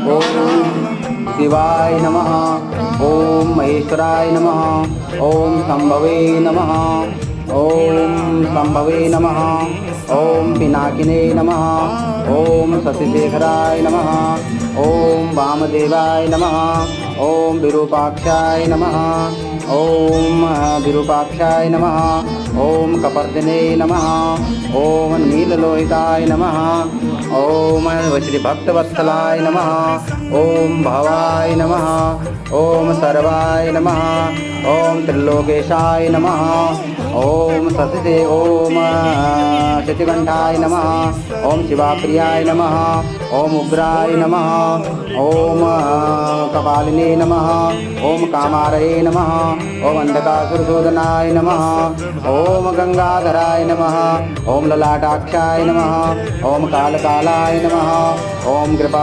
ओम शिवाय नमः। ओम महेश्वराय नमः। ओम शंभवे नमः। ओम शंभवे नमः। ओम पिनाकिने नमः। ओम शशिशेखराय नमः। ओम वामदेवाय नमः। ओम विरूपाक्षाय नमः। ओम विरूपाक्षाय नमः। ओम कपर्दिने नमः। ओम नीललोहिताय नमः। ओम श्री भक्तवत्सलाय नमः। ओम भवाय नमः। ओम सर्वाय नमः। ओम त्रिलोकेशाय नमः। ओम शशिदे ओम शशिकंठाय नमः। ओम शिवाप्रियाय नमः। ओम उग्राय नमः। ओम कपालिने नमः। ओम कामारये नमः। ओम अंधकासुरशोधनाय नमः। ओम गंगाधराय नमः। ओम ललाटाक्षाय नमः। ओम कालकालाय नमः। ओम कृपा